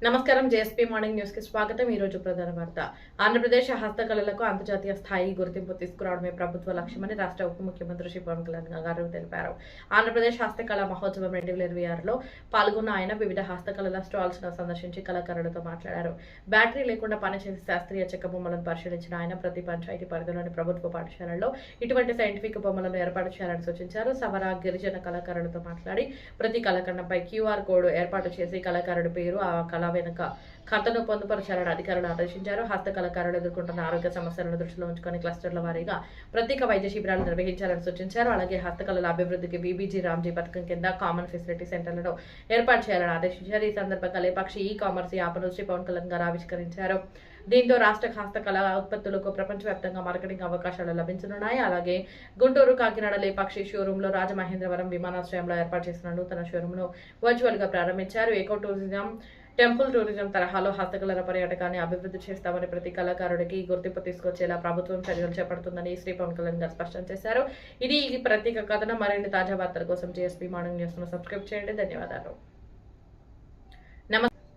నమస్కారం. JSP morning news కి స్వాగతం. ఈ రోజు ప్రధాన వార్త. ఆంధ్రప్రదేశ్ హస్తకళలకు అంతర్జాతీయ స్థాయి గుర్తింపు తీసుకురావడమే ప్రభుత్వ లక్ష్యమని రాష్ట్ర ఉప ముఖ్యమంత్రి శ్రీ పవన్ కళ్యాణ్ గారు తెలిపారు. ఆంధ్రప్రదేశ్ హస్తకళ మహోత్సవం 2026లో పాల్గొన్న ఆయన వివిధ హస్తకళల స్టాల్స్ ను సందర్శించి కళాకారులతో మాట్లాడారు. బ్యాటరీ లేకుండా పనిచేసే శాస్త్రీయ చెక్క బొమ్మలను పరిశీలించిన ఆయన ప్రతి పంచాయతీ పరిధిలోని ప్రభుత్వ పాఠశాలల్లో ఇటువంటి సైంటిఫిక్ బొమ్మలను ఏర్పాటు చేయాలని సూచించారు. సవర గిరిజన కళాకారులతో మాట్లాడి ప్రతి కళాఖండంపై క్యూఆర్ కోడ్ ఏర్పాటు చేసి కళాకారుడి పేరు, ఆ కళ వెనుక కథను పొందుపరచాలని అధికారులు ఆదేశించారు. హస్త కళాకారులు ఎదుర్కొంటున్న ఆరోగ్య సమస్యలను దృష్టిలో ఉంచుకొని క్లస్టర్ల వారీగా ప్రత్యేక వైద్య శిబిరాలు నిర్వహించాలని సూచించారు. అలాగే హస్తకళల అభివృద్ధికి బీబీజీ రామ్జీ పథకం కింద కామన్ ఫెసిలిటీ సెంటర్లను ఏర్పాటు చేయాలని ఆదేశించారు. ఈ సందర్భంగా లేపాక్షి ఈ కామర్స్ యాప్ను శ్రీ పవన్ కళ్యాణ్ గారు ఆవిష్కరించారు. దీంతో రాష్ట్ర హస్తకళ ఉత్పత్తులకు ప్రపంచవ్యాప్తంగా మార్కెటింగ్ అవకాశాలు లభించనున్నాయి. అలాగే గుంటూరు, కాకినాడ లేపాక్షి షోరూంలో రాజమహేంద్రవరం విమానాశ్రయంలో ఏర్పాటు చేసిన నూతన షోరూంను వర్చువల్ గా ప్రారంభించారు. ఎకో టూరిజం, టెంపుల్ టూరిజం తరహాలో హస్తకళల పర్యాటకాన్ని అభివృద్ధి చేస్తామని ప్రతి కళాకారుడికి గుర్తింపు తీసుకొచ్చేలా ప్రభుత్వం చర్యలు చేపడుతుందని శ్రీ పవన్ కళ్యాణ్ గారు స్పష్టం చేశారు. ఇది ప్రత్యేక కథనం. మరిన్ని తాజా వార్తల కోసం జేఎస్పీ మార్నింగ్ న్యూస్ ను సబ్స్క్రైబ్ చేయండి. ధన్యవాదాలు.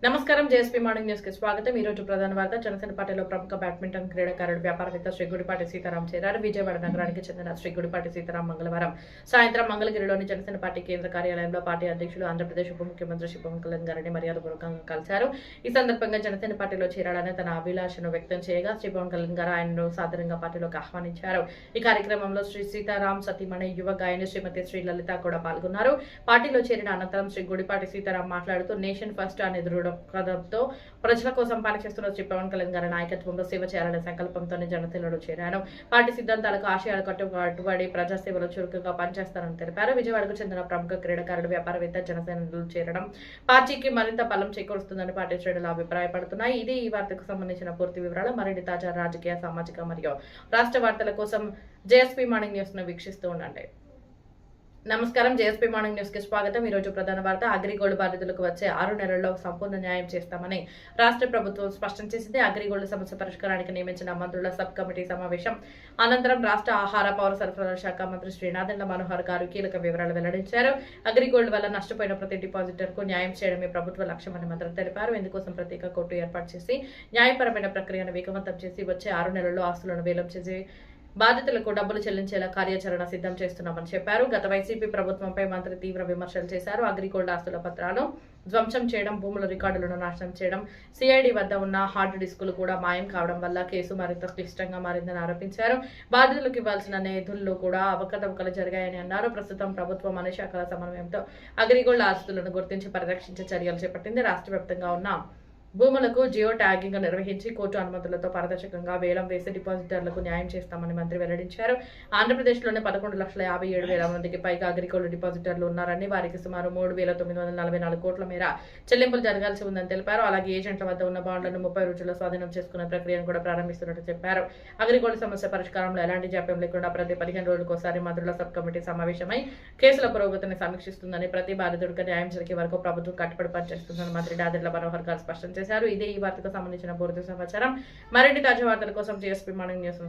నమస్కారం. జేఎస్పీ మార్నింగ్ న్యూస్ కి స్వాగతం. ఈ రోజు ప్రధాన వార్త. జనసేన పార్టీలో ప్రముఖ బ్యాడ్మింటన్ క్రీడాకారుడు వ్యాపారవేత్త శ్రీ గుడిపాటి సీతారాం చేరారు. విజయవాడ నగరానికి చెందిన శ్రీ గుడిపాటి సీతారాం మంగళవారం సాయంత్రం మంగళగిరిలోని జనసేన పార్టీ కేంద్ర కార్యాలయంలో పార్టీ అధ్యక్షులు ఆంధ్రప్రదేశ్ ఉప ముఖ్యమంత్రి శ్రీ పవన్ కళ్యాణ్ గారిని మర్యాదపూర్వకంగా కలిశారు. ఈ సందర్భంగా జనసేన పార్టీలో చేరాలని తన అభిలాషను వ్యక్తం చేయగా శ్రీ పవన్ కళ్యాణ్ గారు ఆయనను సాదరంగా పార్టీలోకి ఆహ్వానించారు. ఈ కార్యక్రమంలో శ్రీ సీతారాం సతీమణి యువ గాయని శ్రీమతి శ్రీ లలిత కూడా పాల్గొన్నారు. పార్టీలో చేరిన అనంతరం శ్రీ గుడిపాటి సీతారాం మాట్లాడుతూ నేషన్ ఫస్ట్ అనే దృఢతో ప్రజల కోసం పనిచేస్తున్న శ్రీ పవన్ కళ్యాణ్ గారి నాయకత్వంలో సేవ చేయాలనే సంకల్పంతోనే జనసేనలో చేరాను. పార్టీ సిద్ధాంతాలకు ఆశయాలు కట్టుబడి ప్రజాసేవలో చురుకుగా పనిచేస్తారని తెలిపారు. విజయవాడకు చెందిన ప్రముఖ క్రీడాకారుడు వ్యాపారవేత్త జనసేనలో చేరడం పార్టీకి మరింత బలం చేకూరుస్తుందని పార్టీ శ్రేణులు అభిప్రాయపడుతున్నాయి. ఇది ఈ వార్తకు సంబంధించిన పూర్తి వివరాలు. మరిన్ని తాజా రాజకీయ, సామాజిక మరియు రాష్ట్ర వార్తల కోసం జేఎస్పీ మార్నింగ్ న్యూస్ ను వీక్షిస్తూ ఉండండి. నమస్కారం. జేఎస్పీ మార్నింగ్ న్యూస్ కి స్వాగతం. ఈ రోజు ప్రధాన వార్త. అగ్రిగోల్డ్ బాధితులకు వచ్చే 6 నెలల్లో సంపూర్ణ న్యాయం చేస్తామని రాష్ట్ర ప్రభుత్వం స్పష్టం చేసింది. అగ్రిగోల్డ్ సమస్య పరిష్కారానికి నియమించిన మంత్రుల సబ్ కమిటీ సమావేశం అనంతరం రాష్ట్ర ఆహార, పౌర సరఫరాల శాఖ మంత్రి శ్రీ నాదెండ్ల మనోహర్ గారు కీలక వివరాలు వెల్లడించారు. అగ్రిగోల్డ్ వల్ల నష్టపోయిన ప్రతి డిపాజిటర్ కు న్యాయం చేయడమే ప్రభుత్వ లక్ష్యమని మంత్రి తెలిపారు. ఇందుకోసం ప్రత్యేక కోర్టు ఏర్పాటు చేసి న్యాయపరమైన ప్రక్రియను వేగవంతం చేసి వచ్చే 6 నెలల్లో ఆస్తులను వేలం చేసి బాధితులకు డబ్బులు చెల్లించేలా కార్యాచరణ సిద్ధం చేస్తున్నామని చెప్పారు. గత వైసీపీ ప్రభుత్వంపై మంత్రి తీవ్ర విమర్శలు చేశారు. అగ్రిగోల్డ్ ఆస్తుల పత్రాలు ధ్వంసం చేయడం, భూముల రికార్డులను నాశనం చేయడం, సిఐడి వద్ద ఉన్న హార్డ్ డిస్కులు కూడా మాయం కావడం వల్ల కేసు మరింత క్లిష్టంగా మారిందని ఆరోపించారు. బాధితులకు ఇవ్వాల్సిన నిధుల్లో కూడా అవకతవకలు జరిగాయని అన్నారు. ప్రస్తుతం ప్రభుత్వం అన్ని శాఖల సమన్వయంతో అగ్రిగోల్డ్ ఆస్తులను గుర్తించి పరిరక్షించే చర్యలు చేపట్టింది. రాష్ట్ర వ్యాప్తంగా ఉన్న భూములకు జియో ట్యాగింగ్ నిర్వహించి కోర్టు అనుమతులతో పారదర్శకంగా వేలం వేసి డిపాజిటర్లకు న్యాయం చేస్తామని మంత్రి వెల్లడించారు. ఆంధ్రప్రదేశ్లోనే 11,57,000 మందికి పైగా అగ్రిగోల్డ్ డిపాజిటర్లు ఉన్నారని, వారికి సుమారు 3,944 కోట్ల మేర చెల్లింపులు జరగాల్సి ఉందని తెలిపారు. అలాగే ఏజెంట్ల వద్ద ఉన్న బాండ్లను 30 రోజుల్లో స్వాధీనం చేసుకునే ప్రక్రియను కూడా ప్రారంభిస్తున్నట్టు చెప్పారు. అగ్రిగోల్డ్ సమస్య పరిష్కారంలో ఎలాంటి జాప్యం లేకుండా ప్రతి 15 రోజులకోసారి మంత్రుల సబ్ కమిటీ సమావేశమై కేసుల పురోగతిని సమీక్షిస్తుందని, ప్రతి బాధితుడికి న్యాయం జరిగే వరకు ప్రభుత్వం కట్టుబడి పనిచేస్తుందని మంత్రి నాదెండ్ల మనోహర్ గారు స్పష్టం చేశారు. ఇదే ఈ వార్తకు సంబంధించిన పూర్తి సమాచారం. మరిన్ని తాజా వార్తల కోసం జేఎస్పీ మార్నింగ్ న్యూస్